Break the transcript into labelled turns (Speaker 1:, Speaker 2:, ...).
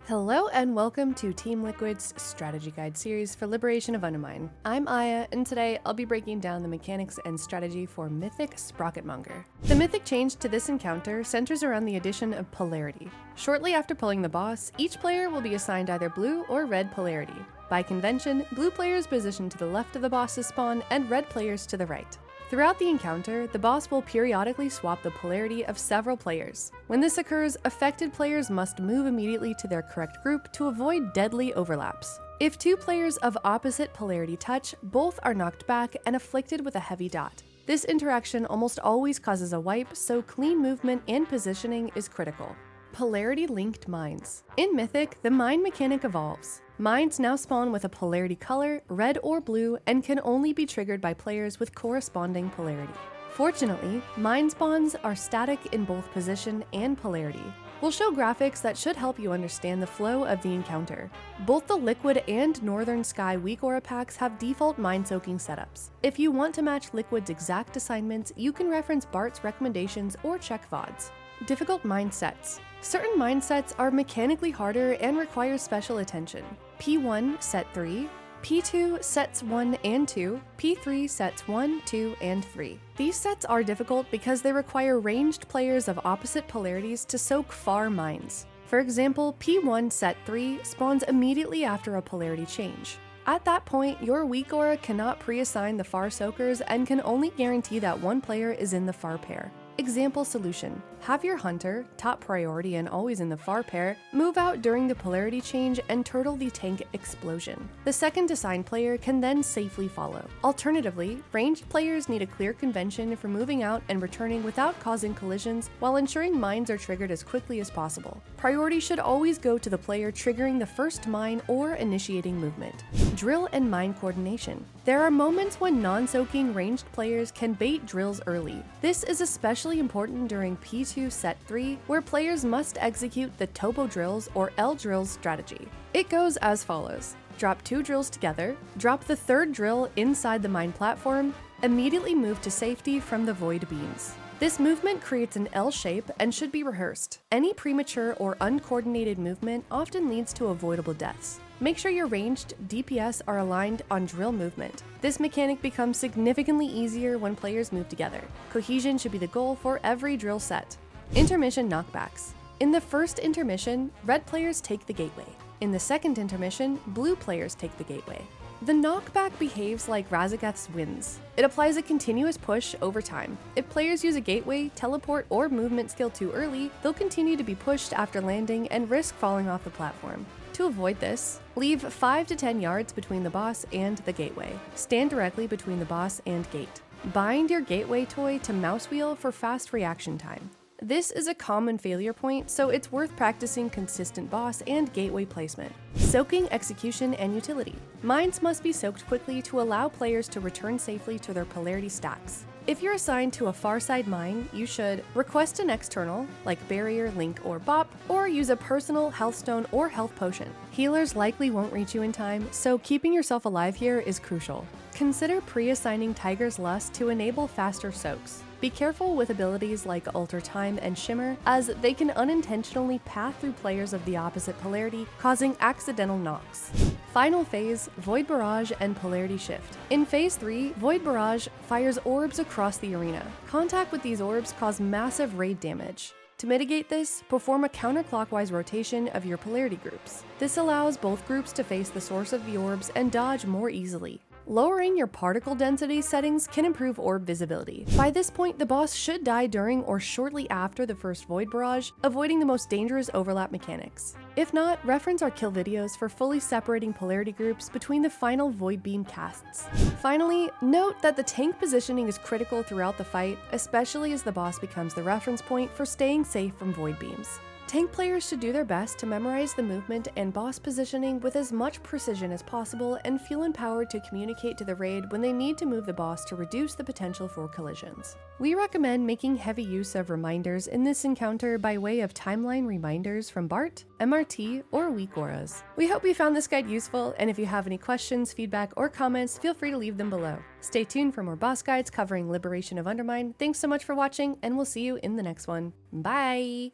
Speaker 1: Hello and welcome to Team Liquid's strategy guide series for Liberation of Undermine. I'm Eiya, and today I'll be breaking down the mechanics and strategy for Mythic Sprocketmonger. The Mythic change to this encounter centers around the addition of Polarity. Shortly after pulling the boss, each player will be assigned either blue or red Polarity. By convention, blue players positioned to the left of the boss's spawn and red players to the right. Throughout the encounter, the boss will periodically swap the polarity of several players. When this occurs, affected players must move immediately to their correct group to avoid deadly overlaps. If two players of opposite polarity touch, both are knocked back and afflicted with a heavy dot. This interaction almost always causes a wipe, so clean movement and positioning is critical. Polarity-linked mines. In Mythic, the mine mechanic evolves. Mines now spawn with a polarity color, red or blue, and can only be triggered by players with corresponding polarity. Fortunately, mine spawns are static in both position and polarity. We'll show graphics that should help you understand the flow of the encounter. Both the Liquid and Northern Sky weak aura packs have default mine soaking setups. If you want to match Liquid's exact assignments, you can reference Bart's recommendations or check VODs. Difficult mine sets. Certain mine sets are mechanically harder and require special attention. P1 set 3, P2 sets 1 and 2, P3 sets 1, 2, and 3. These sets are difficult because they require ranged players of opposite polarities to soak far mines. For example, P1 set 3 spawns immediately after a polarity change. At that point, your weak aura cannot pre-assign the far soakers and can only guarantee that one player is in the far pair. Example solution. Have your hunter, top priority and always in the far pair, move out during the polarity change and turtle the tank explosion. The second assigned player can then safely follow. Alternatively, ranged players need a clear convention for moving out and returning without causing collisions while ensuring mines are triggered as quickly as possible. Priority should always go to the player triggering the first mine or initiating movement. Drill and mine coordination. There are moments when non-soaking ranged players can bait drills early. This is especially important during P2 set 3, where players must execute the topo drills or L drills strategy. It goes as follows. Drop 2 drills together, drop the third drill inside the mine platform, immediately move to safety from the void beams. This movement creates an L shape and should be rehearsed. Any premature or uncoordinated movement often leads to avoidable deaths. Make sure your ranged DPS are aligned on drill movement. This mechanic becomes significantly easier when players move together. Cohesion should be the goal for every drill set. Intermission Knockbacks. In the first intermission, red players take the gateway. In the second intermission, blue players take the gateway. The knockback behaves like Razageth's winds. It applies a continuous push over time. If players use a gateway, teleport, or movement skill too early, they'll continue to be pushed after landing and risk falling off the platform. To avoid this, leave 5 to 10 yards between the boss and the gateway. Stand directly between the boss and gate. Bind your gateway toy to mouse wheel for fast reaction time. This is a common failure point, so it's worth practicing consistent boss and gateway placement. Soaking, execution, and utility. Mines must be soaked quickly to allow players to return safely to their polarity stacks. If you're assigned to a far side mine, you should request an external, like barrier, link, or bop, or use a personal health stone or health potion. Healers likely won't reach you in time, so keeping yourself alive here is crucial. Consider pre-assigning Tiger's Lust to enable faster soaks. Be careful with abilities like Alter Time and Shimmer, as they can unintentionally path through players of the opposite polarity, causing accidental knocks. Final phase, Void Barrage and Polarity Shift. In Phase 3, Void Barrage fires orbs across the arena. Contact with these orbs cause massive raid damage. To mitigate this, perform a counterclockwise rotation of your polarity groups. This allows both groups to face the source of the orbs and dodge more easily. Lowering your particle density settings can improve orb visibility. By this point, the boss should die during or shortly after the first Void Barrage, avoiding the most dangerous overlap mechanics. If not, reference our kill videos for fully separating polarity groups between the final Void Beam casts. Finally, note that the tank positioning is critical throughout the fight, especially as the boss becomes the reference point for staying safe from Void Beams. Tank players should do their best to memorize the movement and boss positioning with as much precision as possible and feel empowered to communicate to the raid when they need to move the boss to reduce the potential for collisions. We recommend making heavy use of reminders in this encounter by way of timeline reminders from Bart, MRT, or weak auras. We hope you found this guide useful, and if you have any questions, feedback, or comments, feel free to leave them below. Stay tuned for more boss guides covering Liberation of Undermine. Thanks so much for watching, and we'll see you in the next one. Bye!